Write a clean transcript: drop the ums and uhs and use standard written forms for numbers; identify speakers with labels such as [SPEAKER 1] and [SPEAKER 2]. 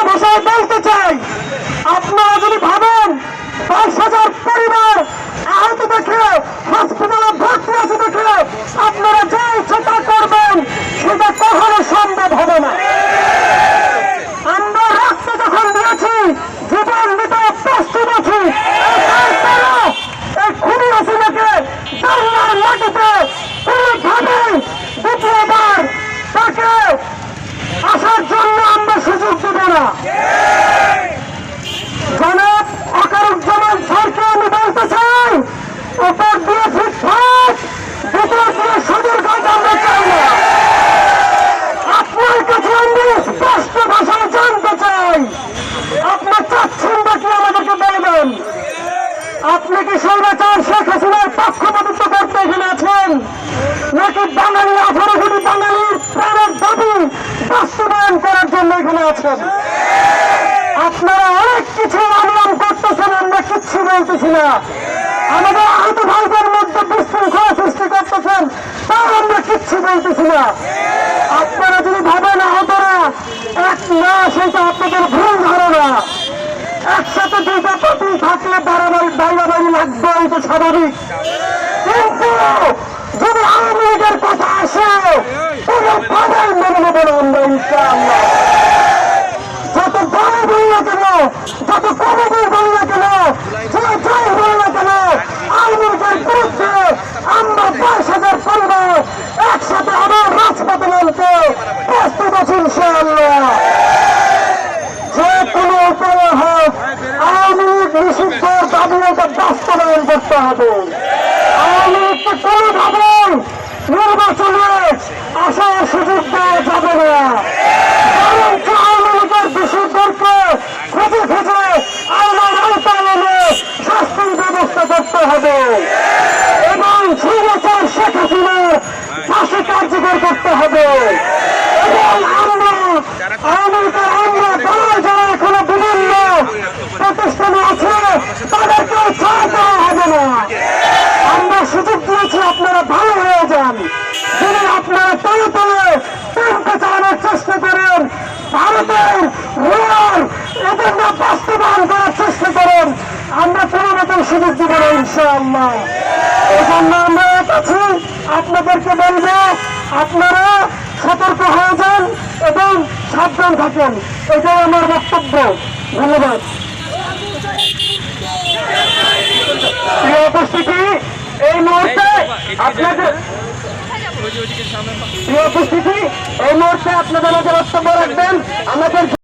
[SPEAKER 1] ভাষায় বলতে চাই, আপনারা যদি ভাবেন 10,000 পরিবার আহত দেখে হসপিটালে ভর্তি আছে দেখে আপনারা যে ইচ্ছা করবেন, সেটা কখনো সম্ভব হবে না। আমরা রক্ত যখন দিয়েছি, জীবন দিতে প্রস্তুত আছি। এই খুনি হাসিনাকে বাংলার মাটিতে কোনোভাবেই দ্বিতীয়বার তাকে আসার জন্য আমরা সুযোগ দেব না। জনাব ওয়াকারুজ্জামান স্যারকে আমি বলতে চাই, উপর দিয়ে ফিটফাট, ভিতর দিয়ে সদরঘাট আমরা চাই না। আপনার কাছে আমি স্পষ্ট ভাষায় জানতে চাই, আপনার চাচ্ছেন নাকি আমাদেরকে বলবেন? আপনি কি স্বৈরাচার শেখ হাসিনার পক্ষপাতিত্ব করতে এখানে আছেন, নাকি বাঙালি 18 কোটি বাঙালির প্রাণের দাবি বাস্তবায়ন করার জন্য এখানে আছেন? আপনারা অনেক কিছু অনুমান করতেছেন, আমরা কিচ্ছু বলতেছি না। আমাদের আহত ভাইদের মধ্যে বিশৃঙ্খলা সৃষ্টি করতেছেন, তাও আমরা কিচ্ছু বলতেছি না। আপনারা যদি ভাবেন আহতরা এক না, সেটা আপনাদের ভুল ধারণা। একসাথে দুইটা পার্টি থাকলে বাড়াবাড়ি লাগবে, এটা স্বাভাবিক। কিন্তু যদি আওয়ামী লীগের কথা আসে, কোনোভাবেই মেনে নেব না আমরা, ইনশাআল্লাহ। যত বড় বল না কেন, যত কমদের বল না কেন, যে যাই বল না কেন, আওয়ামী লীগের বিরুদ্ধে আমরা 10,000 পরিবার একসাথে আবার রাজপথে নামতে প্রস্তুত আছি, ইনশাআল্লাহ। যে কোনো উপায় হোক আওয়ামী লীগ নিষিদ্ধের দাবি এটা বাস্তবায়ন করতে হবে। আওয়ামী লীগকে কোনোভাবেই নির্বাচনে আসার সুযোগ দেওয়া যাবে না। বরঞ্চ আওয়ামী লীগের দোষীদেরকে খুঁজে খুঁজে আইনের আওতায় এনে শাস্তির ব্যবস্থা করতে হবে এবং স্বৈরাচার শেখ হাসিনার ফাঁসি কার্যকর করতে হবে। এবং আমরা আওয়ামী লীগের আমরা যারা এখনো বিভিন্ন প্রতিষ্ঠানে আছে, তাদেরকে ছাড় দেওয়া হবে না। আমরা সুযোগ দিয়েছি, আপনারা ভালো হয়ে যান। যদি আপনারা তলে তলে ট্রেনকে চালানোর চেষ্টা করেন, ভারতের রুয়ার এজেন্ডা বাস্তবায়ন করার চেষ্টা করেন, আমরা কোনো রকম সুযোগ দিব না, ইনশাআল্লাহ। এই জন্য আমরা আছি, আপনাদেরকে বলবো আপনারা সতর্ক হয়ে যান এবং সাবধান থাকেন। এটাই আমার বক্তব্য। ধন্যবাদ। প্রিয় উপস্থিতি, এই মুহূর্তে আপনাদের প্রিয় উপস্থিতি এই মুহূর্তে আপনাদের বক্তব্য রাখবেন আমাদের